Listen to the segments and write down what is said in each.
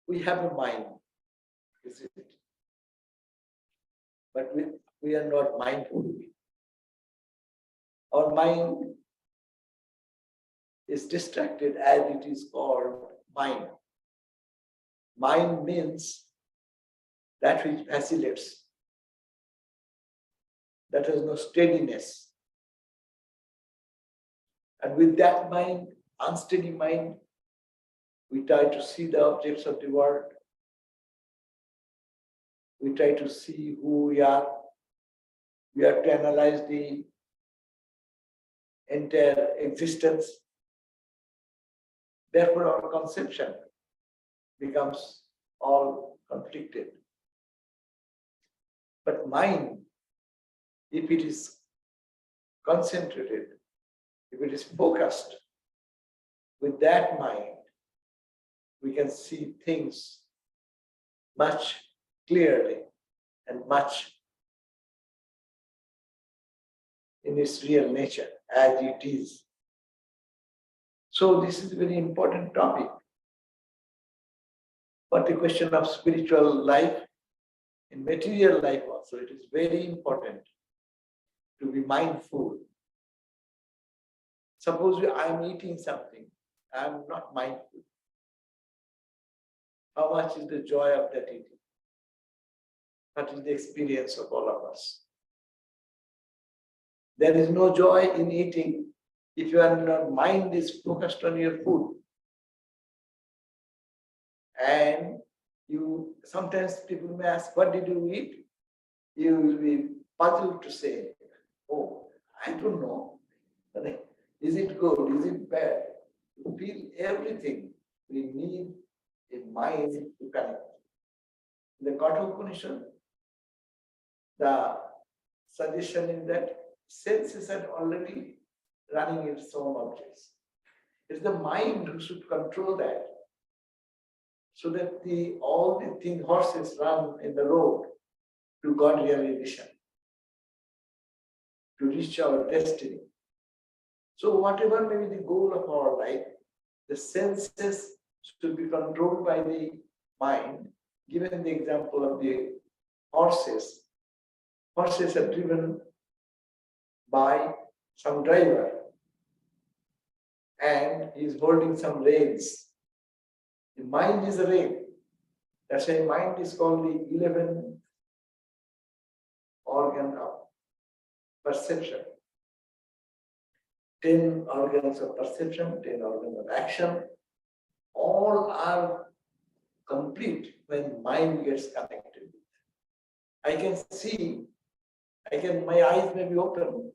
we have a mind, isn't it? But we are not mindful. Our mind is distracted as it is called mind. Mind means that which vacillates, that has no steadiness. And with that mind, unsteady mind, we try to see the objects of the world. We try to see who we are. We have to analyze the entire existence. Therefore, our conception becomes all conflicted. But mind, if it is concentrated, if it is focused, with that mind, we can see things much clearly and much in its real nature, as it is. So this is a very important topic. But the question of spiritual life, in material life also, it is very important to be mindful. Suppose I am eating something, I am not mindful. How much is the joy of that eating? What is the experience of all of us? There is no joy in eating if your mind is focused on your food. And you sometimes people may ask, what did you eat? You will be puzzled to say, oh, I don't know. Is it good? Is it bad? To feel everything, we need a mind to connect. In the Katha Upanishad, the suggestion is that senses are already running its own objects. It's the mind who should control that, so that all the horses run in the road to God realization, to reach our destiny. So whatever may be the goal of our life, the senses should be controlled by the mind. Given the example of the horses, horses are driven by some driver and he is holding some reins. The mind is a rein. That's why mind is called the 11th organ of perception. 10 organs of perception, 10 organs of action, all are complete when mind gets connected. I can see, my eyes may be open,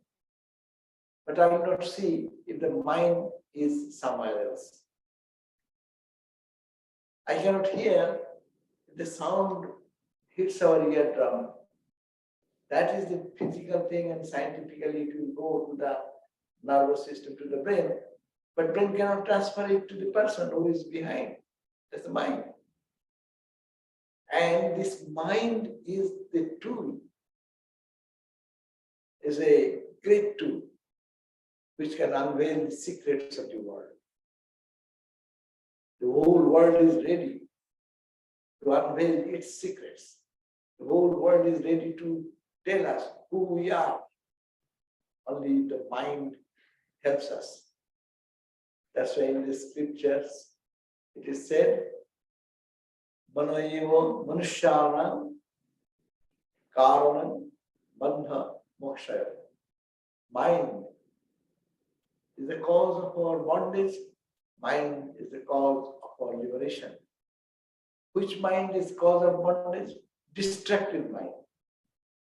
but I will not see if the mind is somewhere else. I cannot hear if the sound hits our eardrum. That is the physical thing, and scientifically it will go to the nervous system, to the brain, but brain cannot transfer it to the person who is behind. That's the mind. And this mind is the tool, is a great tool which can unveil the secrets of the world. The whole world is ready to unveil its secrets. The whole world is ready to tell us who we are. Only the mind helps us. That's why in the scriptures it is said, Manoyevo Manushyana Karanam Bandha Mokshaya. Mind is the cause of our bondage. Mind is the cause of our liberation. Which mind is cause of bondage? Distracted mind,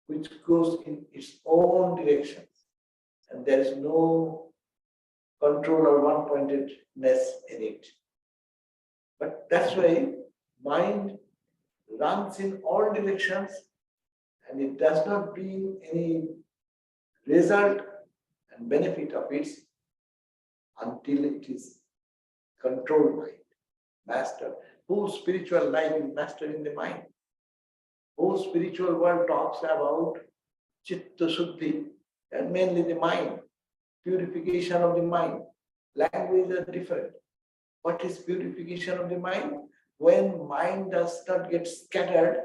which goes in its own directions. And there is no control or one-pointedness in it. But that's why mind runs in all directions and it does not bring any result and benefit of it until it is controlled mind, master. Whole spiritual life is mastered in the mind. Whole spiritual world talks about Chitta Shuddhi, and mainly the mind, purification of the mind. Languages are different. What is purification of the mind? when mind does not get scattered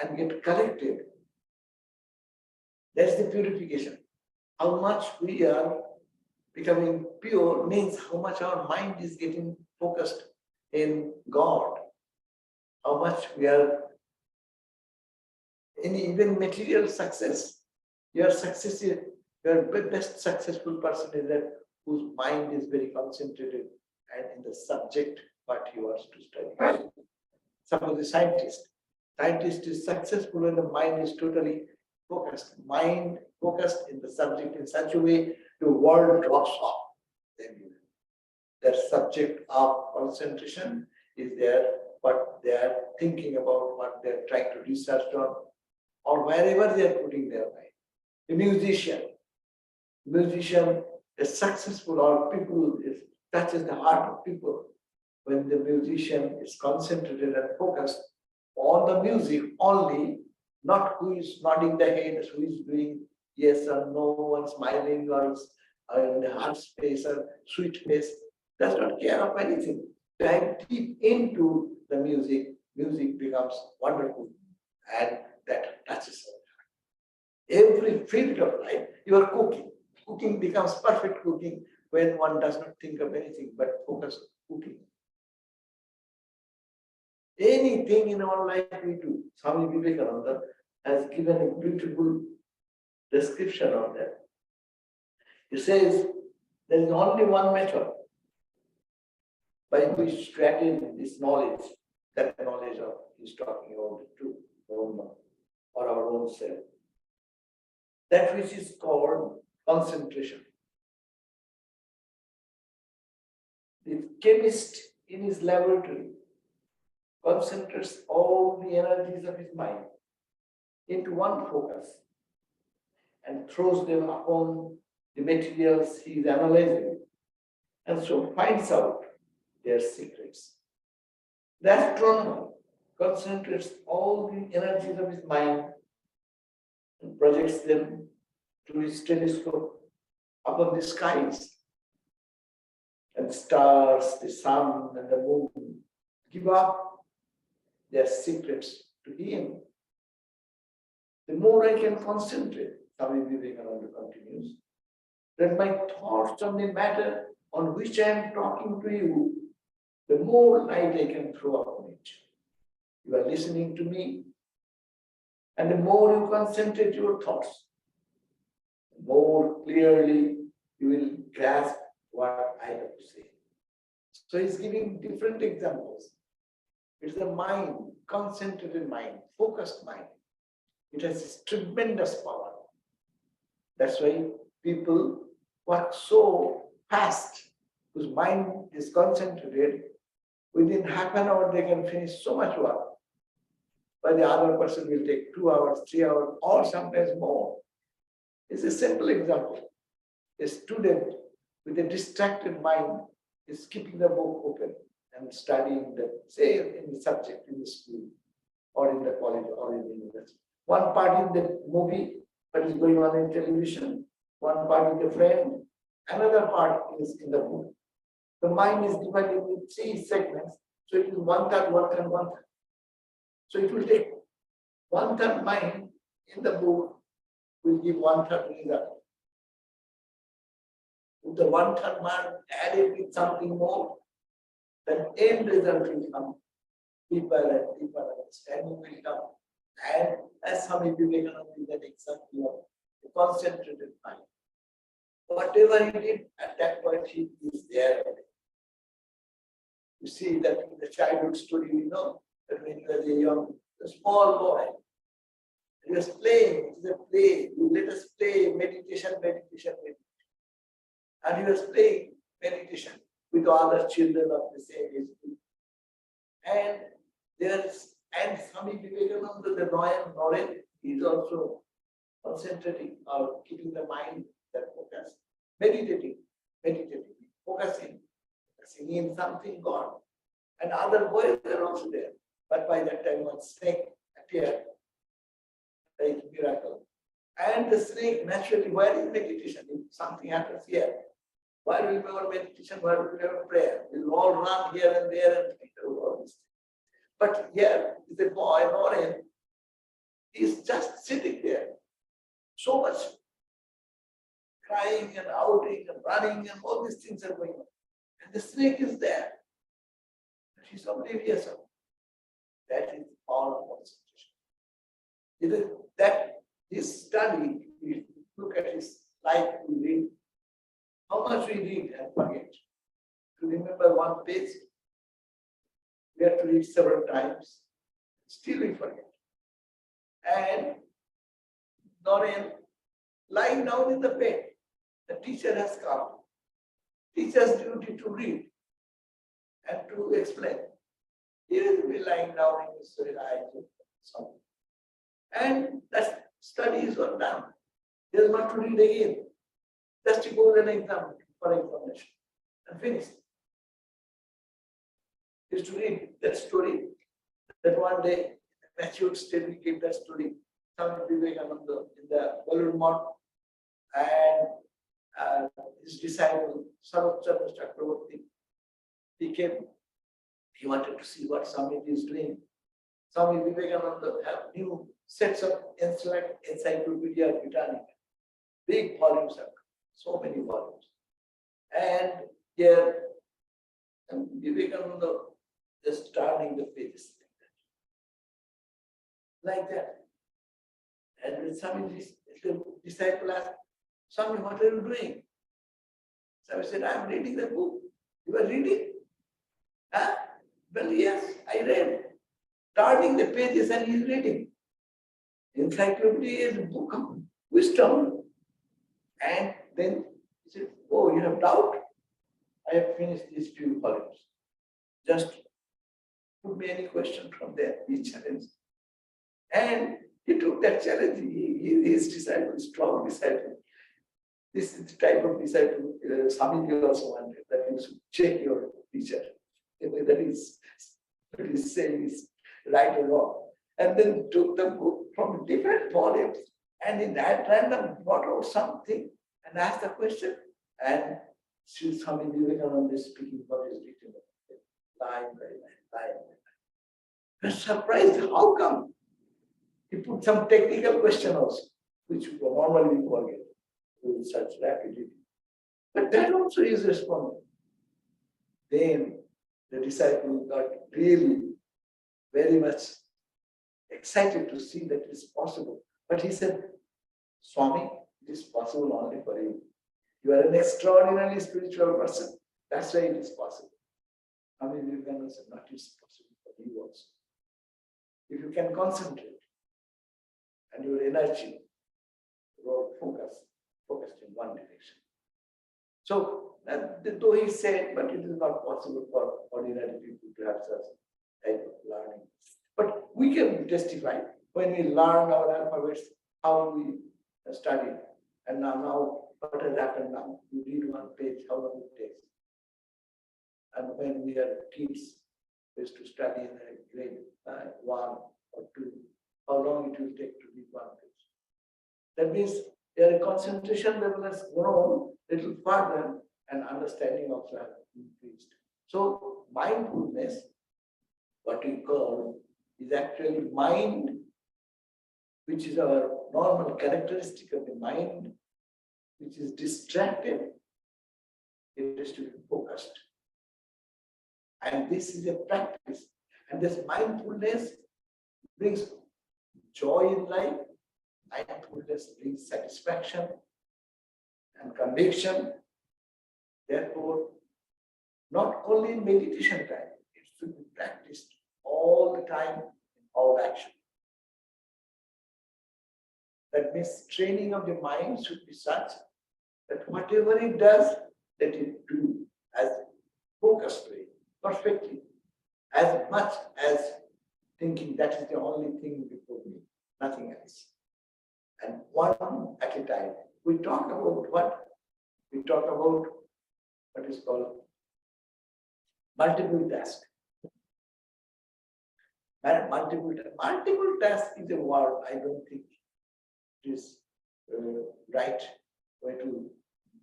and get collected. That's the purification. How much we are becoming pure means how much our mind is getting focused in God. How much we are in even material success. Your best successful person is that whose mind is very concentrated and in the subject what he wants to study. Suppose the scientist is successful when the mind is totally focused. Mind focused in the subject in such a way the world drops off. Then their subject of concentration is there, what they are thinking about, what they are trying to research on, or wherever they are putting their mind. The musician is successful, or people touches the heart of people when the musician is concentrated and focused on the music only, not who is nodding the head, who is doing yes or no, or smiling, or in the hard space or sweet face, does not care of anything. Dive deep into the music becomes wonderful, and that touches our heart. Every field of life, you are cooking. Cooking becomes perfect cooking when one does not think of anything but focus on cooking. Anything in our life we do. Swami Vivekananda has given a beautiful description of that. He says there is only one method by which to attain this knowledge, that knowledge of he's talking about the truth, or our own self. That which is called concentration. The chemist in his laboratory concentrates all the energies of his mind into one focus and throws them upon the materials he is analyzing, and so finds out their secrets. The astronomer concentrates all the energies of his mind and projects them through his telescope upon the skies, and the stars, the sun and the moon give up their secrets to him. The more I can concentrate, Swami Vivekananda continues, that my thoughts on the matter on which I am talking to you, the more light I can throw upon it. You are listening to me, and the more you concentrate your thoughts, the more clearly you will grasp what I have to say. So he's giving different examples. It's the mind, concentrated mind, focused mind. It has this tremendous power. That's why people work so fast, whose mind is concentrated. Within half an hour, they can finish so much work. But the other person will take 2 hours, 3 hours, or sometimes more. It's a simple example. A student with a distracted mind is keeping the book open and studying the, say, in the subject in the school or in the college or in the university. One part in the movie, what is going on in television, one part with a friend, another part is in the book. The mind is divided into 3 segments, so it is 1/3, 1/3, 1/3. So it will take 1/3 mind in the book will give 1/3 result. If the 1/3 mind added with something more, then end result will come. Deeper and deeper understanding will come. And as Swami Vivekananda is an example of a concentrated mind. Whatever he did at that point, he is there. You see that in the childhood story, we know that when he was a small boy, he was playing, it is a play, let us play meditation. And he was playing meditation with other children of the same age group. And Swami Vivekananda, the knowledge, is also concentrating or keeping the mind that focus, meditating, focusing in something God. And other boys are also there. But by that time, one snake appeared, like miracle. And the snake, naturally, where is meditation? If something happens here, where will be our meditation? Where will be our prayer? We will all run here and there and think about all this. But here is a boy, Noren, he's just sitting there. So much crying and outing and running and all these things are going on. And the snake is there. He's oblivious of it. That is all of concentration. It is that this study, if you look at his life, we read, how much we read and forget. To remember one page, we have to read several times, still we forget. And Noreen, lying down in the bed, the teacher has come. Teacher's duty to read and to explain. He will be lying down in his eyes or something. And that study is not done. He has not to read again. Just to go to an exam for information and finish. He used to read that story that one day, matured state, we gave that story. Swami Vivekananda in the balloon mount, and his disciple, Sarvachandra Chakravarti, he came. He wanted to see what Swamiji is doing. Swami Vivekananda have new sets of Encyclopedia Britannica, big volumes, so many volumes. And here, Vivekananda is turning the pages like that. And when Swamiji's disciple asked, Swami, what are you doing? Swami said, I am reading the book. You are reading? Huh? Well, yes, I read. Turning the pages and he is reading. Encyclopedia is a book of wisdom. And then he said, oh, you have doubt? I have finished these few volumes. Just put me any question from there. He challenged. And he took that challenge. His disciple, strong disciple. This is the type of disciple Swamiji also wanted, that you should check your teacher. Whether what he's saying is right or wrong. And then took the book from different volumes and in that random brought out something and asked the question. And Swami Vivekananda is speaking what is written line by line. I was surprised, how come? He put some technical question also, which normally we forget with such rapidity. But that also is responding. Then the disciple got really very much excited to see that it is possible. But he said, Swami, it is possible only for you. You are an extraordinarily spiritual person. That's why it is possible. Swami Vivekananda said, not it is possible for you also. If you can concentrate and your energy, your focused in one direction. So, though he said, but it is not possible for ordinary people to have such type of learning. But we can testify when we learn our alphabets, how we study. And now what has happened now? You read one page, how long it takes. And when we are kids, we used to study in a grade 1 or 2, how long it will take to read one page. That means their concentration level has grown a little further and understanding also has increased. So mindfulness, what we call, is actually mind, which is our normal characteristic of the mind, which is distracted. It is to be focused. And this is a practice. And this mindfulness brings joy in life. Mindfulness brings satisfaction and conviction. Therefore, not only in meditation time, it should be practiced all the time in all action. That means training of the mind should be such that whatever it does, let it do as focused way, perfectly, as much as thinking that is the only thing before me, nothing else. And one at a time. We talk about what? We talk about what is called multiple task. Multiple task is a word I don't think it is right way to,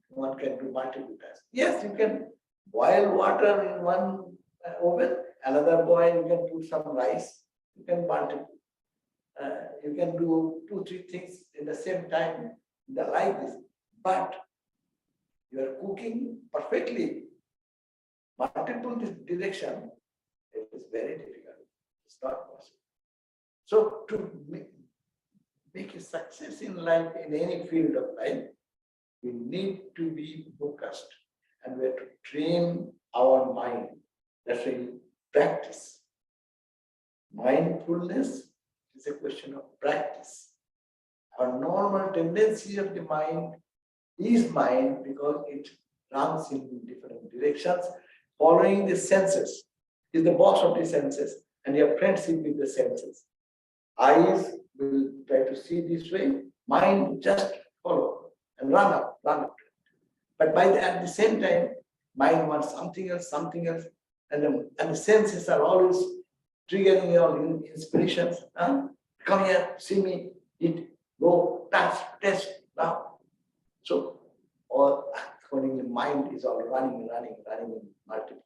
one can do multiple tasks. Yes, you can boil water in one oven another boy, you can put some rice, you can multiply. You can do 2-3 things in the same time, like this. But you are cooking perfectly, multiple this direction, it is very difficult. It's not possible. So to make a success in life, in any field of life, we need to be focused and we have to train our mind. That's why we practice. Mindfulness is a question of practice. Our normal tendency of the mind is mind because it runs in different directions, following the senses. Is the boss of the senses, and your friendship with the senses. Eyes will try to see this way, mind just follow and run up. But at the same time, mind wants something else, and the senses are always triggering your inspirations. Come here, see me, eat, go, touch, taste, now. So, or accordingly, mind is all running in multiple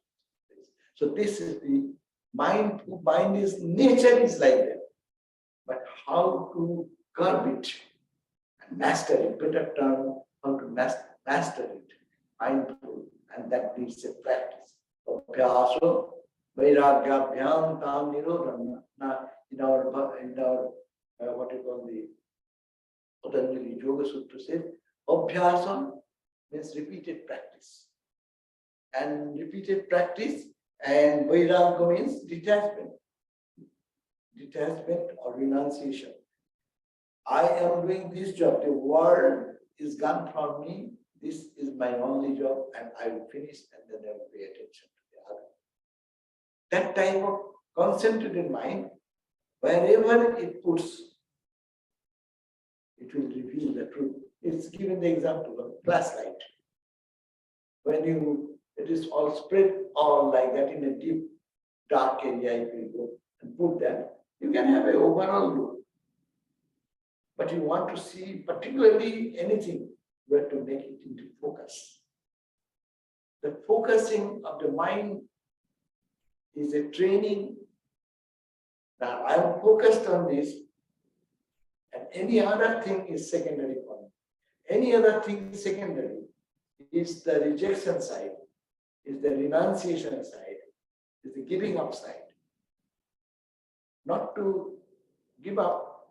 ways. So this is the mind. Mind is nature is like that, but how to curb it and master it? Better term, how to master it, mindful, and that needs a practice. Abhyaso, vairagyabhyam tam nirodham. Now, in our what you call the Patanjali Yoga Sutra says, Abhyasa means repeated practice. And repeated practice, and Vairagya means detachment. Detachment or renunciation. I am doing this job. The world is gone from me. This is my only job, and I will finish, and then I will pay attention to the other. That type of concentrated mind, wherever it puts, it will reveal the truth. It's given the example of flashlight. When it is all spread all like that in a deep, dark area, if you go and put that, you can have an overall look. But you want to see particularly anything, you have to make it into focus. The focusing of the mind is a training. Now I am focused on this, and any other thing is secondary for me. Any other thing is secondary is the rejection side, is the renunciation side, is the giving up side. Not to give up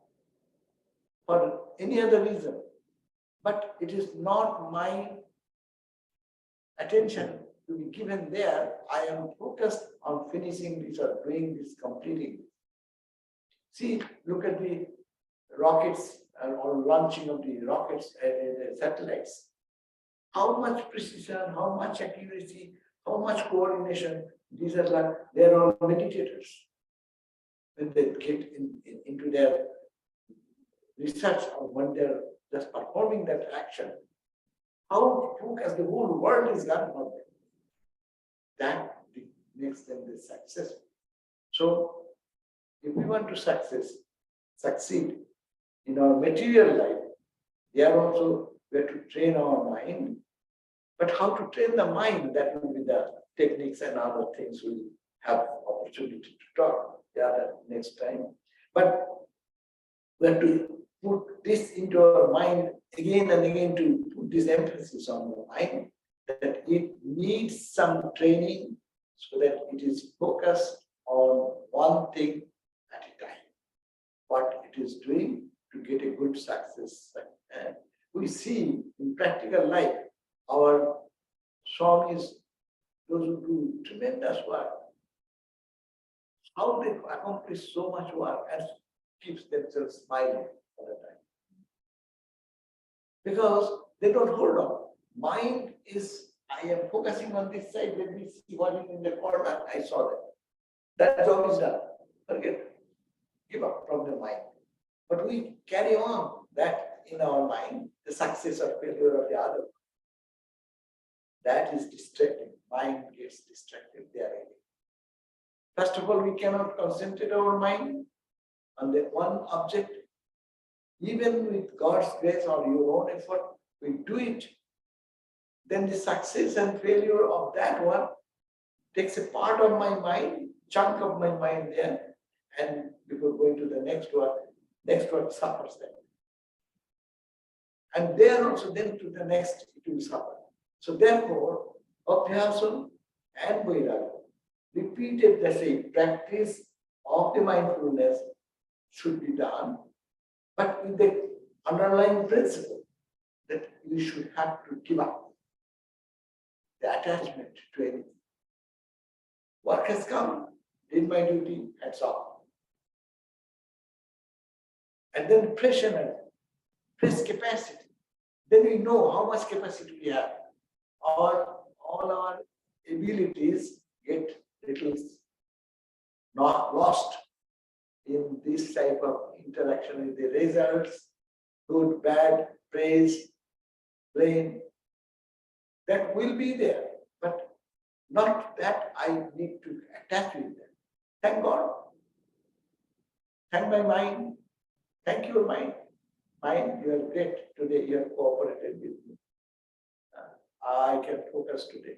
for any other reason, but it is not my attention to be given there. I am focused on finishing this or doing this, completing this. See, look at the rockets or launching of the rockets and satellites. How much precision, how much accuracy, how much coordination. These are like, they are all meditators. When they get into their research or when they're just performing that action, how focused the whole world is done for them. That makes them the successful. So, if we want to succeed in our material life, there also we have to train our mind. But how to train the mind, that will be the techniques and other things we'll have opportunity to talk the other next time. But we have to put this into our mind again and again to put this emphasis on the mind, that it needs some training so that it is focused on one thing at a time. What it is doing to get a good success. And we see in practical life, our Swamis, those who do tremendous work, how they accomplish so much work and keeps themselves smiling all the time. Because they don't hold on. Mind is, I am focusing on this side, let me see what is in the corner, I saw that. That job is done. Forget, give up from the mind. But we carry on that in our mind, the success or failure of the other. That is distracting. Mind gets distracted there. First of all, we cannot concentrate our mind on the one object. Even with God's grace or your own effort, we do it. Then the success and failure of that one takes a part of my mind, chunk of my mind there, and before going to the next one suffers that. And there also then to the next it will suffer. So therefore, Abhyasam and Vairagya, repeated the same practice of the mindfulness should be done, but with the underlying principle that you should have to give up the attachment to anything. Work has come, did my duty, hats off. And then fresh energy, fresh capacity. Then we know how much capacity we have. All our abilities get little not lost in this type of interaction with the results, good, bad, praise, blame. That will be there, but not that I need to attach with them. Thank God. Thank my mind. Thank your mind. Mind, you are great today. You have cooperated with me. I can focus today.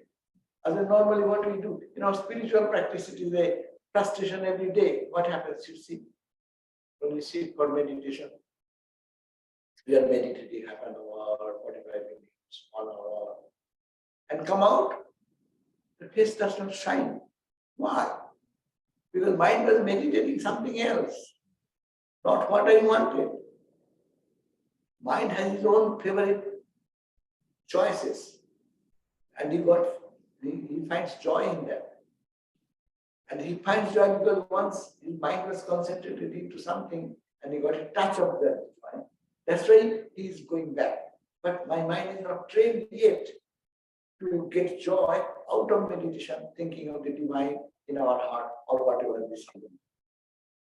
As a normally, what we do in our spiritual practice, it is a frustration every day. What happens? You see, when we sit for meditation, we are meditating half an hour, 45 minutes, 1 hour, and come out, the face does not shine. Why? Because mind was meditating something else, not what I wanted. Mind has his own favorite choices, and he finds joy in that. And he finds joy because once his mind was concentrated into something and he got a touch of that mind. That's why he is going back. But my mind is not trained yet to get joy out of meditation, thinking of the divine in our heart or whatever we see.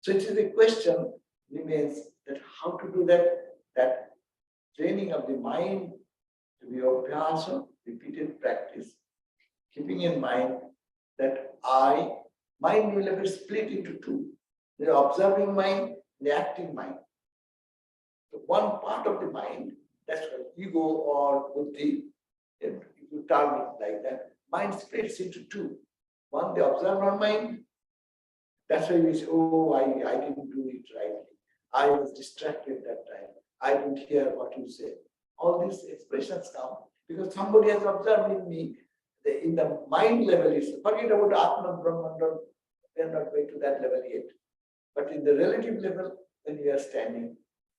So it is a question remains that how to do that training of the mind to be abhyasa, repeated practice, keeping in mind that mind will have split into two. The observing mind, the acting mind. So one part of the mind, that's called ego or buddhi, if you term it like that, mind splits into two. One, the observer mind, that's why we say, oh, I didn't do it rightly. I was distracted that time. I didn't hear what you said. All these expressions come because somebody has observed in me. In the mind level, is forget about Atman, Brahman, we are not going to that level yet. But in the relative level, when we are standing,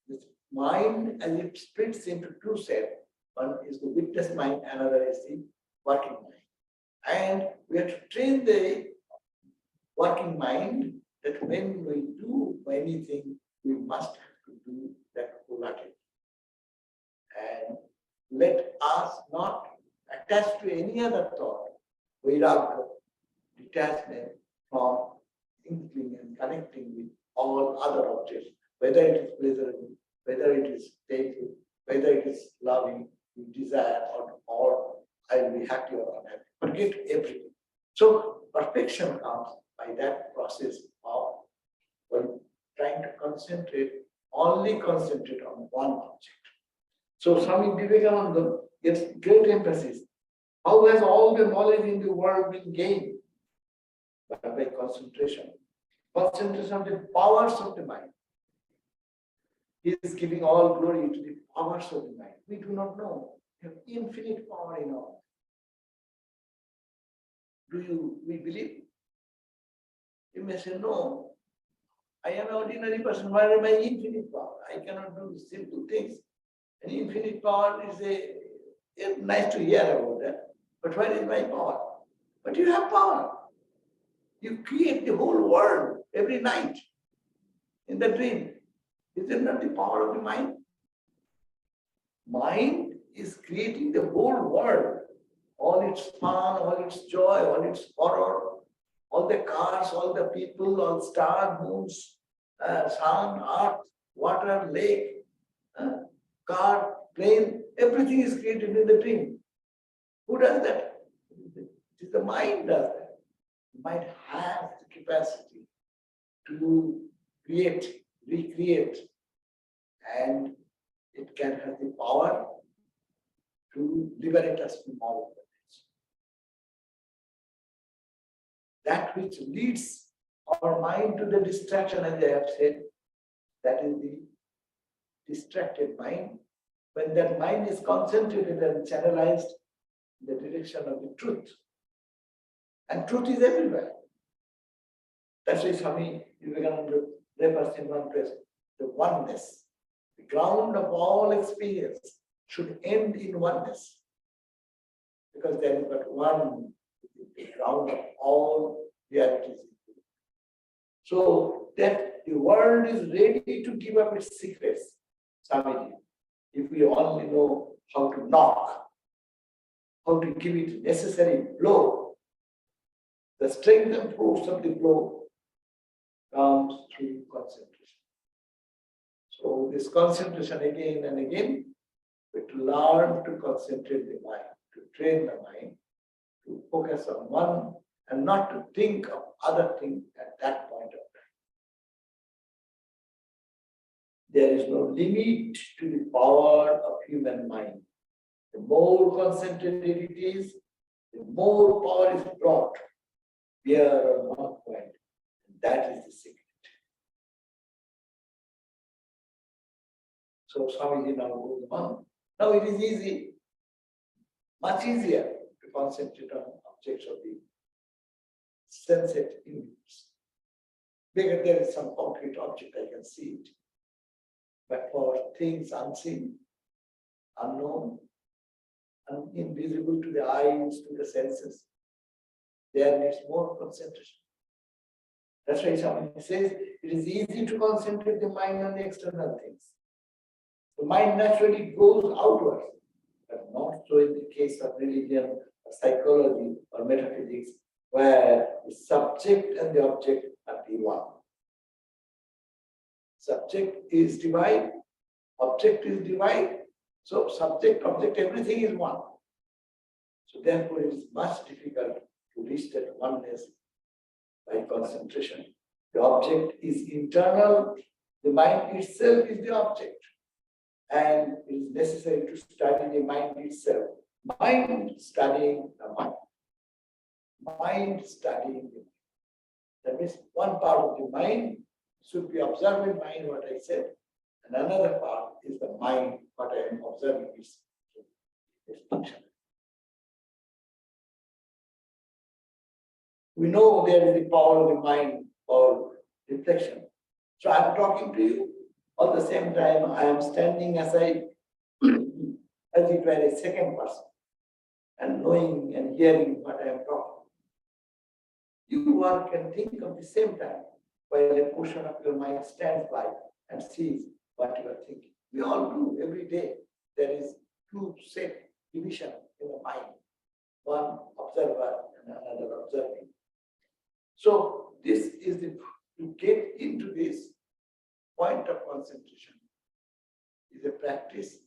this mind as it splits into two sets. One is the witness mind, another is the working mind. And we have to train the working mind that when we do anything, we must have to do that wholeheartedly. And let us not attach to any other thought, vairagya, detachment from thinking and connecting with all other objects, whether it is pleasurable, whether it is painful, whether it is loving, desire, or I will be happy or unhappy. Forget everything. So perfection comes by that process of trying to only concentrate on one object. So Swami Vivekananda gives great emphasis. How has all the knowledge in the world been gained? But by concentration. Concentration of the powers of the mind. He is giving all glory to the powers of the mind. We do not know. We have infinite power in all. We believe? You may say, no, I am an ordinary person. Where am I infinite power? I cannot do simple things. And infinite power is nice to hear about that. But where is my power? But you have power. You create the whole world every night in the dream. Is it not the power of the mind? Mind is creating the whole world. All its fun, all its joy, all its horror, all the cars, all the people, all stars, moons, sun, earth, water, lake, car, plane, everything is created in the dream. Who does that? It is the mind does that. The mind has the capacity to create, recreate, and it can have the power to liberate us from all of that. That which leads our mind to the distraction, as I have said, that is the distracted mind. When that mind is concentrated and channelized in the direction of the truth, and truth is everywhere. That's why Swami Vivekananda refers in one place, the oneness, the ground of all experience should end in oneness. Because there is but one, the ground of all realities. So that the world is ready to give up its secrets, Swamiji, if we only know how to knock, how to give it necessary blow. The strength and force of the blow comes through concentration. So this concentration again and again, we have to learn to concentrate the mind, to train the mind, to focus on one and not to think of other things at that point of time. There is no limit to the power of human mind. The more concentrated it is, the more power is brought here on one point. And that is the secret. So Swamiji now goes on. Now it is easy, much easier to concentrate on objects of the sensate universe. Because there is some concrete object, I can see it. But for things unseen, unknown, and invisible to the eyes, to the senses, there needs more concentration. That's why somebody says it is easy to concentrate the mind on the external things. The mind naturally goes outwards, but not so in the case of religion, or psychology, or metaphysics, where the subject and the object are the one. Subject is divine, object is divine, so subject, object, everything is one. So therefore it is much difficult to reach that oneness by concentration. The object is internal, the mind itself is the object. And it is necessary to study the mind itself. Mind studying the mind. Mind studying the mind. That means one part of the mind should be observing mind, what I said, and another part is the mind, what I am observing is function. We know there is the power of the mind or reflection. So I am talking to you. At the same time, I am standing aside as if I were a second person and knowing and hearing what I am talking. You one can think of the same time while a portion of your mind stands by and sees what you are thinking. We all do every day. There is two set division in the mind, one observer and another observing. So this is the to get into this point of concentration is a practice.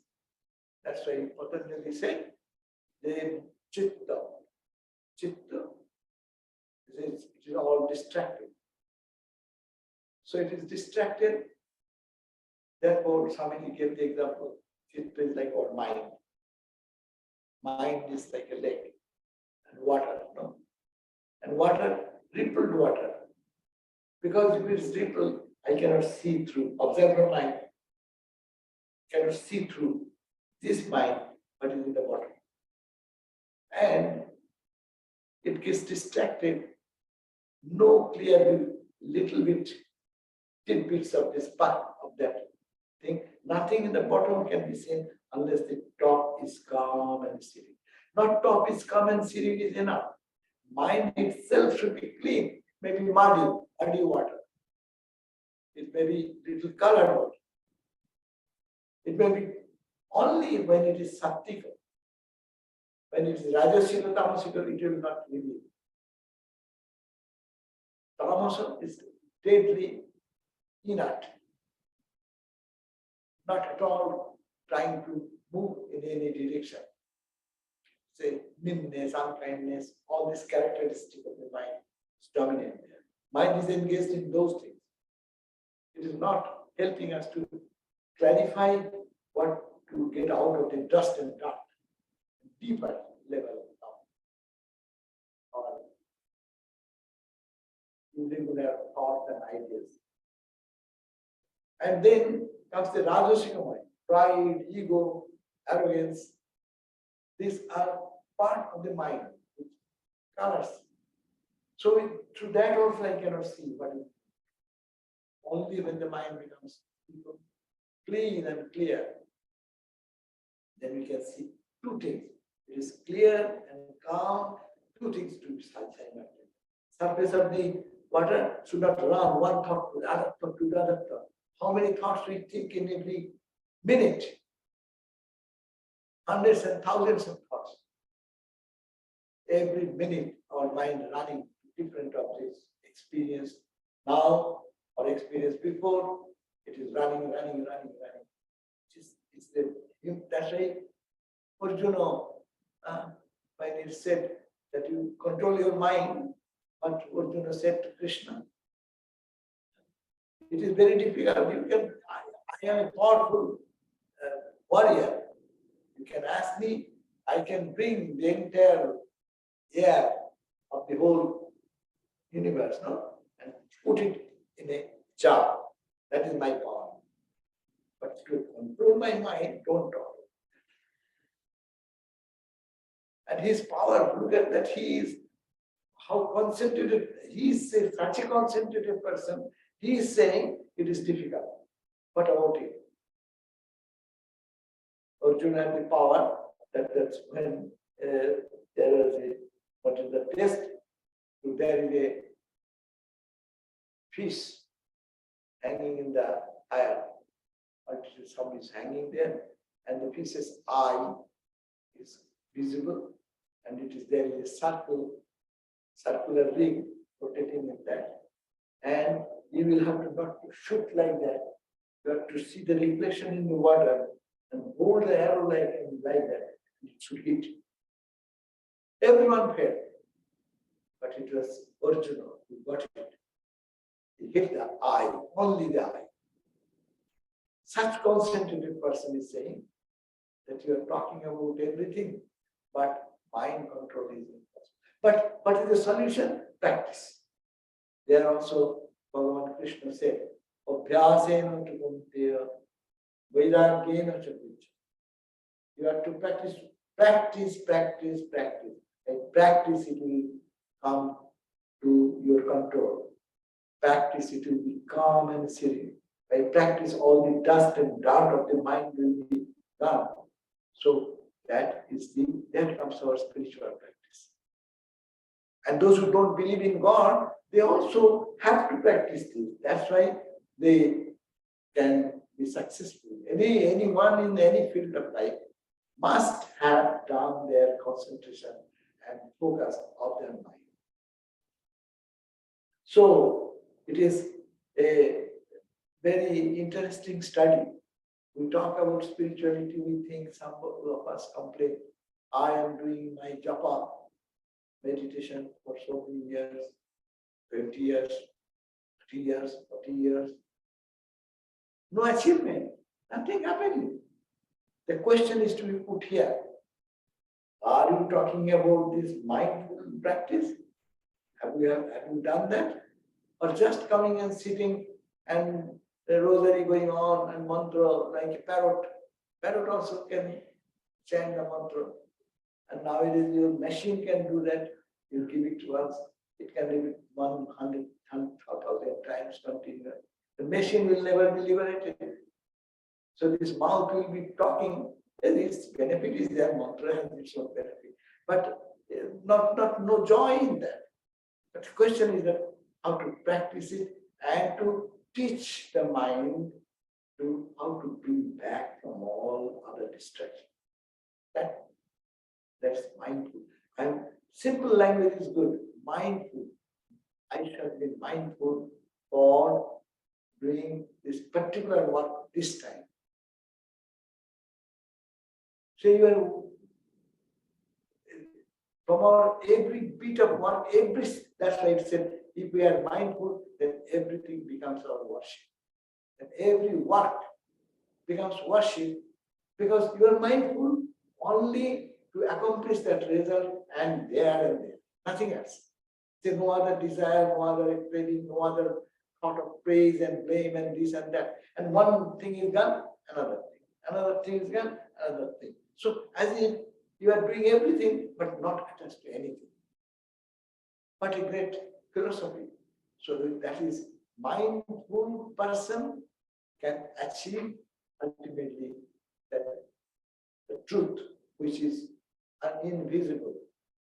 That's why Patanjali said, then chitta. Chitta it is all distracted. So it is distracted. Therefore, Swamiji gave the example, chitta is like our mind. Mind is like a lake and water, no? And water, rippled water. Because if it is rippled, I cannot see through. Observer mind cannot see through this mind, but is in the water. And it gets distracted. No clear little bit, tidbits of the spark of that thing. Nothing in the bottom can be seen unless the top is calm and serene. Not top is calm and serene is enough. Mind itself should be clean, maybe muddy water. It may be little colored water. It may be only when it is sattvika. When it is rajasika, tamasika, it will not reveal. Tamasa is deadly inert, not at all trying to move in any direction. Say, meanness, unkindness, all these characteristics of the mind is dominant there. Mind is engaged in those things. It is not helping us to clarify what to get out of the dust and dark, deeper level of regular thoughts and ideas. And then comes the Rajasika mind, pride, ego, arrogance. These are part of the mind, which colors. So through that also I cannot see, but only when the mind becomes clean and clear, then we can see two things. It is clear and calm, two things to be simultaneous. Surface of the water should not run one thought to the other thought to the other thought. How many thoughts we think in every minute? Hundreds and thousands of thoughts. Every minute our mind running to different objects, experience now or experience before, it is running. That's why Arjuna, when it said that you control your mind, what Arjuna said to Krishna, it is very difficult. I am a powerful warrior. You can ask me, I can bring the entire air of the whole universe, no? And put it in a jar. That is my power. But to control my mind, don't talk. And his power, look at that, he is how concentrated, he is such a concentrated person, he is saying it is difficult. What about it? Arjuna had the power, that's when there was what is the test? So there is a fish hanging in the air. Somebody is hanging there, and the fish's eye is visible, and it is there is a circular ring rotating in that. And you will have to not to shoot like that. You have to see the reflection in the water and hold the arrow like that. It should hit. Everyone failed. But it was Arjuna who got it. He hit the eye, only the eye. Such concentrated person is saying that you are talking about everything, but mind control is impossible. But what is the solution? Practice. There also Bhagavan Krishna said, Abhyasena tu kunteya vairagena cha vichya. You have to practice. By practice it will come to your control. Practice it will be calm and serene. By practice all the dust and dirt of the mind will be gone. So that comes our spiritual practice. And those who don't believe in God, they also have to practice this. That's why they can be successful. Anyone in any field of life must have done their concentration and focus of their mind. So it is a very interesting study. We talk about spirituality, we think some of us complain, I am doing my japa, meditation for so many years, 20 years, 30 years, 40 years. No achievement, nothing happening. The question is to be put here. Are you talking about this mindful practice? Have you done that? Or just coming and sitting and the rosary going on and mantra like a parrot. Parrot also can chant the mantra. And nowadays your machine can do that. You give it once, it can repeat 100,000 times continuous. The machine will never be liberated. So this mouth will be talking. Its benefit is there, mantra has its own benefit. But no joy in that. But the question is that how to practice it and to teach the mind to how to bring back from all other distractions. That's mindful. And simple language is good. Mindful. I shall be mindful for doing this particular work this time. So from our every bit of work, that's why it said, if we are mindful, then everything becomes our worship. And every work becomes worship because you are mindful only to accomplish that result and there, nothing else. There no other desire, no other craving, no other thought of praise and blame and this and that. And one thing is gone, another thing. Another thing is gone, another thing. So as if you are doing everything but not attached to anything. What a great philosophy. So that is mindful person can achieve ultimately that the truth which is invisible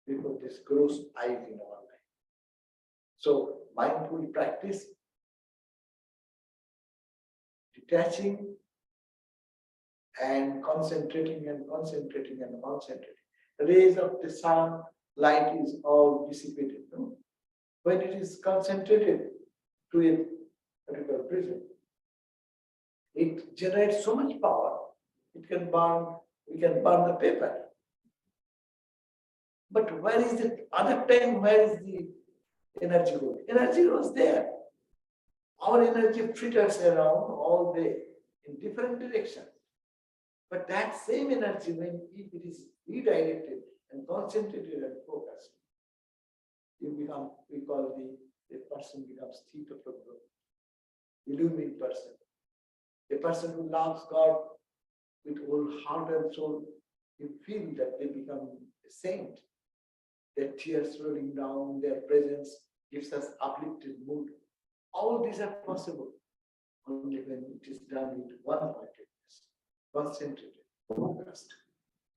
before this gross eyes in our life. So mindful practice, detaching and concentrating and concentrating and concentrating. The rays of the sun, light is all dissipated. No? When it is concentrated to a particular prism, it generates so much power, it can burn, we can burn the paper. But where is it? Other time, where is the energy going? Energy was there. Our energy fritters around all day in different directions. But that same energy, when if it is redirected and concentrated and focused, you become, we call the person becomes Theta Prabhu, illumined person. A person who loves God with whole heart and soul, you feel that they become a saint. Their tears rolling down, their presence gives us uplifted mood. All these are possible only when it is done with one-pointedness, concentrated, focused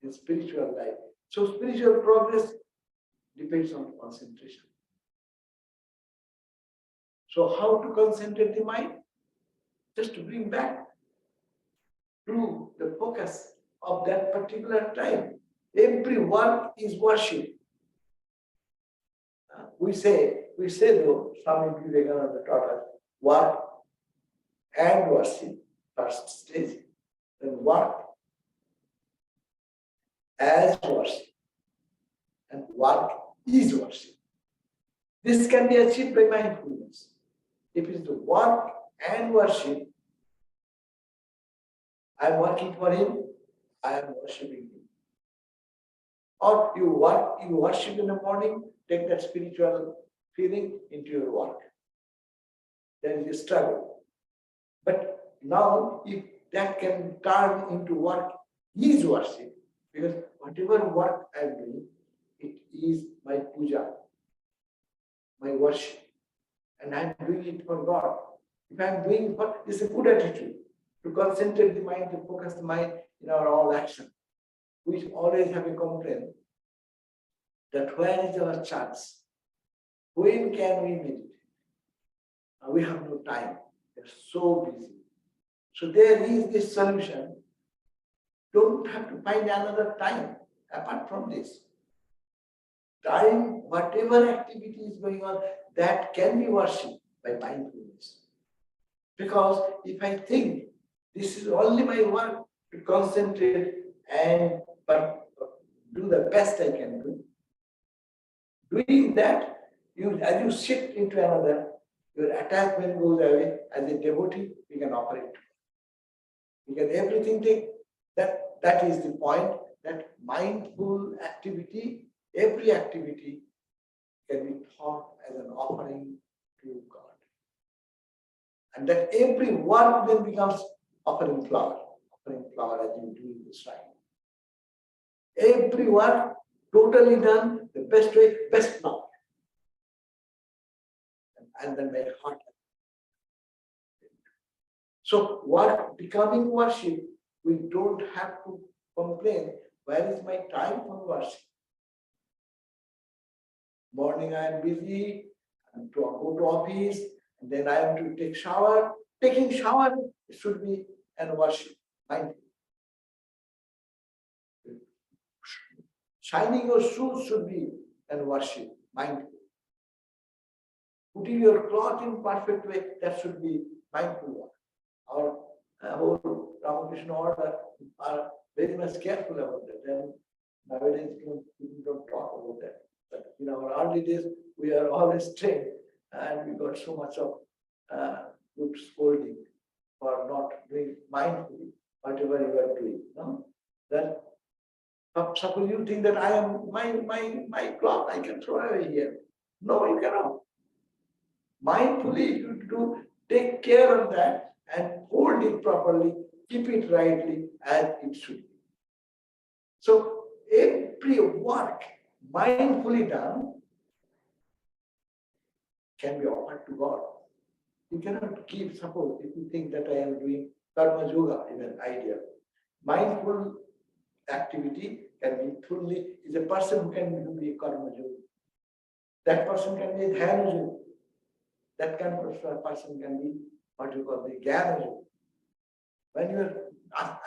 in spiritual life. So spiritual progress depends on concentration. So how to concentrate the mind? Just to bring back to the focus of that particular time. Every work is worship. We say though, Swami Vivekananda taught us, work and worship, first stage, then work as worship, and work is worship. This can be achieved by mindfulness. If it is the work and worship, I am working for him, I am worshipping him. Or you worship in the morning, take that spiritual feeling into your work. There is a struggle. But now, if that can turn into work is worship, because whatever work I am doing, it is my puja, my worship. And I am doing it for God. If I am doing it for, this is a good attitude, to concentrate the mind, to focus the mind in our all action. We always have a complaint that where is our chance? When can we meditate? We have no time. We are so busy. So there is this solution. Don't have to find another time apart from this. Time, whatever activity is going on, that can be worshipped by mindfulness. Because if I think this is only my work to concentrate and but do the best I can do, doing that, as you shift into another, your attachment goes away. As a devotee, we can operate. Because everything that is the point, that mindful activity, every activity can be thought as an offering to God. And that every work then becomes offering flower as you do in this right. Every work totally done the best way, best flower. And then my heart. So what becoming worship, we don't have to complain, where is my time for worship? Morning I am busy, and to go to office, and then I am to take shower. Taking shower should be an worship. Mindful. Shining your shoes should be an worship. Mindful. Putting your cloth in perfect way, that should be mindful work. Our whole Ramakrishna order are very much careful about that. And nowadays people don't talk about that. But in our early days, we are always trained, and we got so much of good scolding for not doing mindfully whatever you are doing. No? Then suppose you think that I am my cloth I can throw away here. No, you cannot. Mindfully, you do Take care of that and hold it properly, keep it rightly as it should be. So every work mindfully done can be offered to God. You cannot give, suppose if you think that I am doing karma yoga, even idea. Mindful activity can be fully, is a person who can be karma yoga. That person can be dhyana yoga. That kind of person can be what you call the jnana yoga. When you are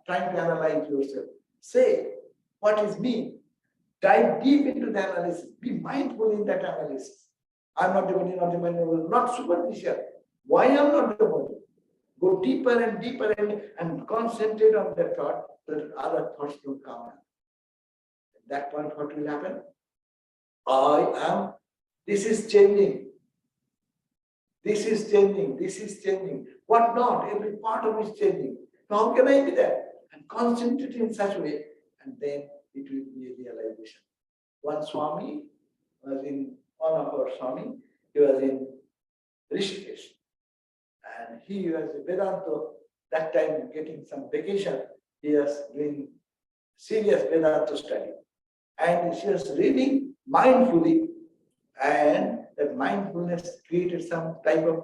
trying to analyze yourself, say, what is me? Dive deep into the analysis. Be mindful in that analysis. I'm not the body, not the mind, not superficial. Why I'm not the body? Go deeper and deeper and concentrate on that thought so that other thoughts don't come. At that point, what will happen? I am, this is changing. This is changing. This is changing. What not? Every part of it is changing. So how can I be there? And concentrate in such a way, and then it will be a realization. One Swami was in, one of our Swami, he was in Rishikesh. And he was a Vedanta, that time getting some vacation, he was doing serious Vedanta study. And he was reading mindfully, and that mindfulness created some type of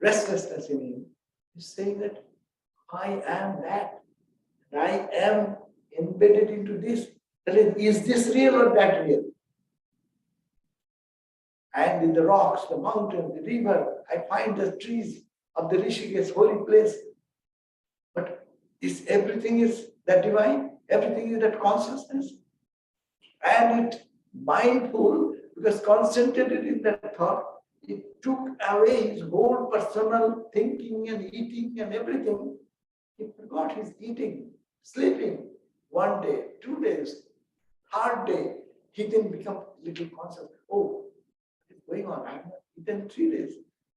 restlessness in him. He's saying that I am that. I am embedded into this. That is this real or that real? And in the rocks, the mountain, the river, I find the trees of the Rishikesh, holy place. But is everything is that divine? Everything is that consciousness? And it mindful, because concentrated in that thought, it took away his whole personal thinking and eating and everything. He forgot his eating, sleeping. 1 day, 2 days, third day, he then become little conscious. Oh, what's going on? I have not eaten 3 days.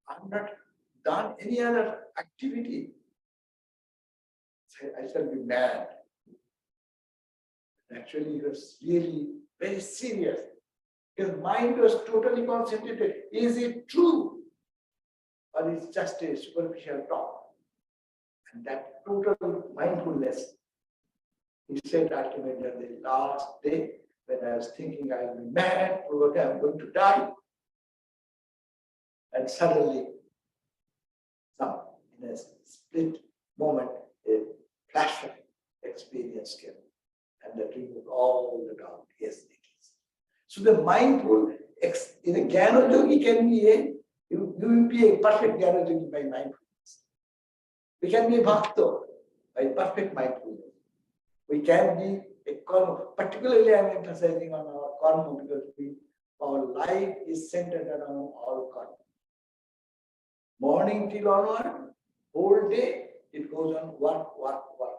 I have not done any other activity. I shall be mad. Actually, he was really very serious. His mind was totally concentrated. Is it true? Or is it just a superficial talk? And that total mindfulness, he said ultimately on the last day, when I was thinking I will be mad, probably I'm going to die. And suddenly, in a split moment, a flash of experience came. And that removed all the doubt. Yes, it is. So the mindful, in a jnana yogi can be you will be a perfect jnana yogi by mindfulness. We can be a bhakta by perfect mindfulness. We can be a karma. Particularly, I am emphasizing on our karma because our life is centered around our karma. Morning till onward, whole day, it goes on work, work, work.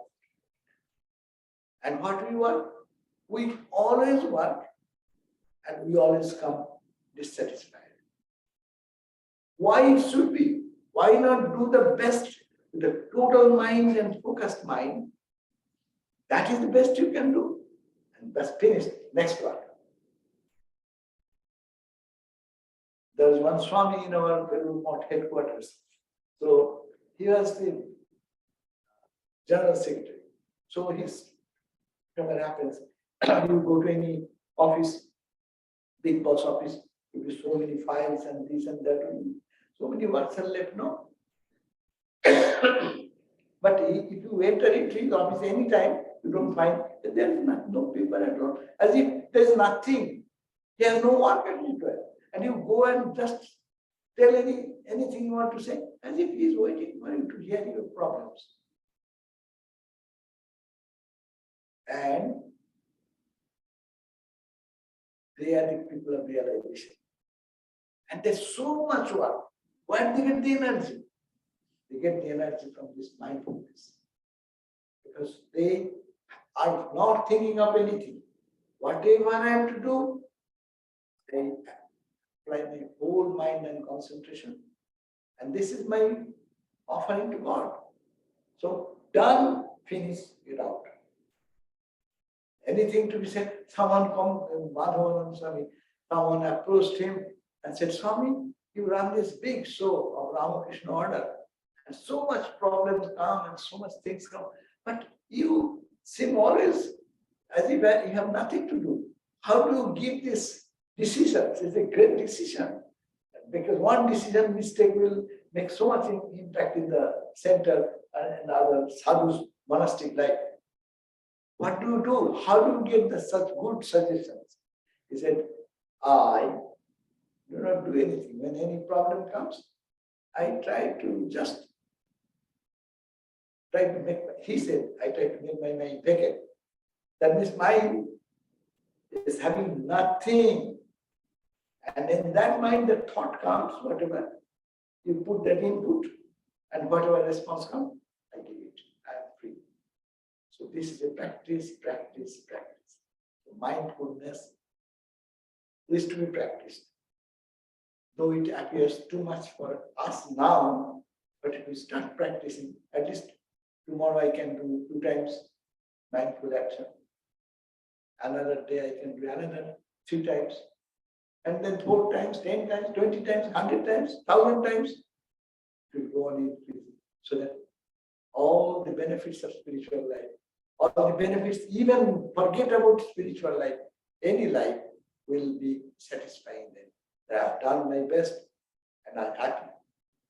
And what we work? We always work and we always come dissatisfied. Why it should be? Why not do the best with the total mind and focused mind? That is the best you can do. And that's finished. Next one. There was one Swami in our Perumal headquarters. So he was the general secretary. So whatever happens, you go to any office, big boss office, there will be so many files and this and that, so many works are left, no? But if you enter into his office anytime, you don't find that there is no paper at all, as if there is nothing. He has no work at all. And you go and just tell anything you want to say, as if he is waiting for you to hear your problems. And they are the people of realization. And there's so much work. Where do they get the energy? They get the energy from this mindfulness. Because they are not thinking of anything. Whatever I have to do, I apply my whole mind and concentration. And this is my offering to God. So done, finish, get out. Anything to be said, someone Madhavananda Swami, someone approached him and said, Swami, You run this big show of Ramakrishna order, and so much problems come and so much things come, but you seem always as if you have nothing to do. How do you give this decision? It's a great decision, because one decision mistake will make so much impact in the center and other sadhus monastic life. What do you do? How do you get such good suggestions? He said, I do not do anything. When any problem comes, I try to make, he said, I try to make my mind vacant. That means mind is having nothing. And in that mind, the thought comes, whatever, you put that input, and whatever response comes, I give it. I am free. So this is a practice. So mindfulness is to be practiced. Though it appears too much for us now, but if we start practicing, at least tomorrow I can do 2 times mindful action. Another day I can do another 3 times. And then 4 times, 10 times, 20 times, 100 times, 1,000 times. It will go on increasing. So that all the benefits of spiritual life, all the benefits, even forget about spiritual life, any life will be satisfying them. I have done my best and I'm happy.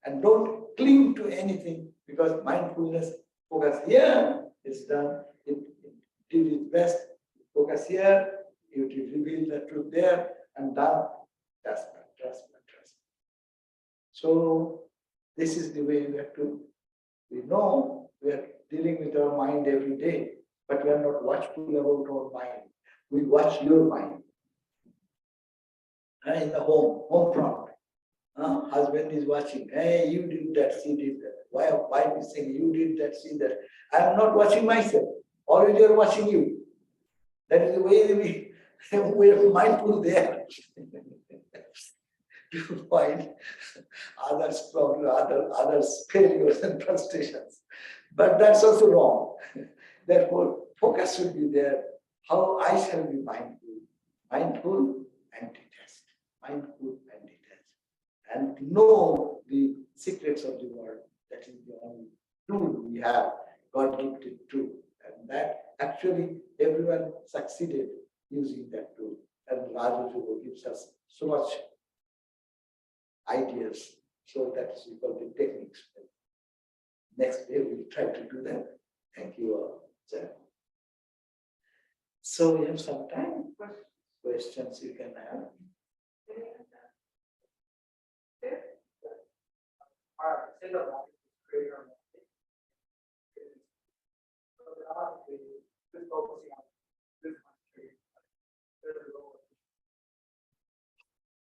And don't cling to anything, because mindfulness, focus here, is done. It did its best. Focus here, you did reveal the truth there, and done. Trust. So this is the way we have to. We know we are dealing with our mind every day, but we are not watchful about our mind. We watch your mind. In the home front. Husband is watching. Hey, you did that, she did that. Wife is saying, you did that, she did that. I am not watching myself. Always you are watching you. That is the way we are mindful there. To find others' problems, others' failures and frustrations. But that's also wrong. Therefore, focus should be there. How I shall be mindful. Mindful and detached. Mindful and detached. And to know the secrets of the world. That is the only tool we have, God-gifted tool. And that actually everyone succeeded using that tool. And Rajajugo gives us so much ideas. So that is called the techniques. Next day we'll try to do that. Thank you all. So we have some time. Questions you can have.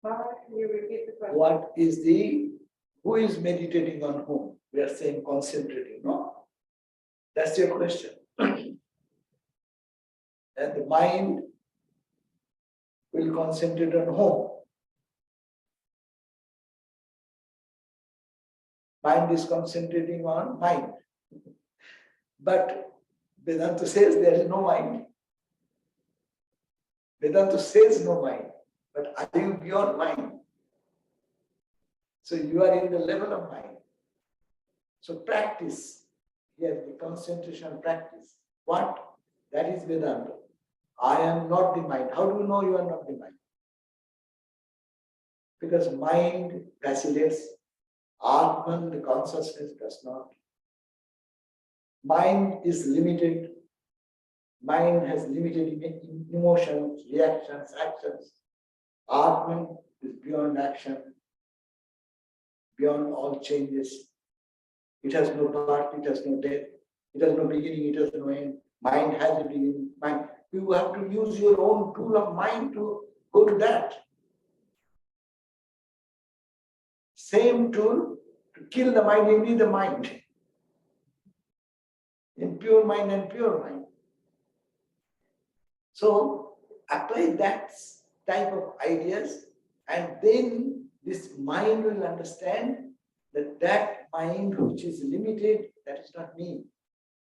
Can you repeat the question? What is who is meditating on whom? We are saying concentrating, no? That's your question. And the mind will concentrate on whom? Mind is concentrating on mind. But Vedanta says there is no mind. Vedanta says no mind. But are you beyond mind? So you are in the level of mind. So practice. Here the concentration practice. What? That is Vedanta. I am not the mind. How do you know you are not the mind? Because mind vacillates. Atman, the consciousness, does not. Mind is limited. Mind has limited emotions, reactions, actions. Atman is beyond action, beyond all changes. It has no birth, it has no death, it has no beginning, it has no end. Mind has a beginning. Mind. You have to use your own tool of mind to go to that. Same tool to kill the mind, you need the mind. Impure mind and pure mind. So apply that type of ideas, and then this mind will understand that that mind which is limited, that is not me.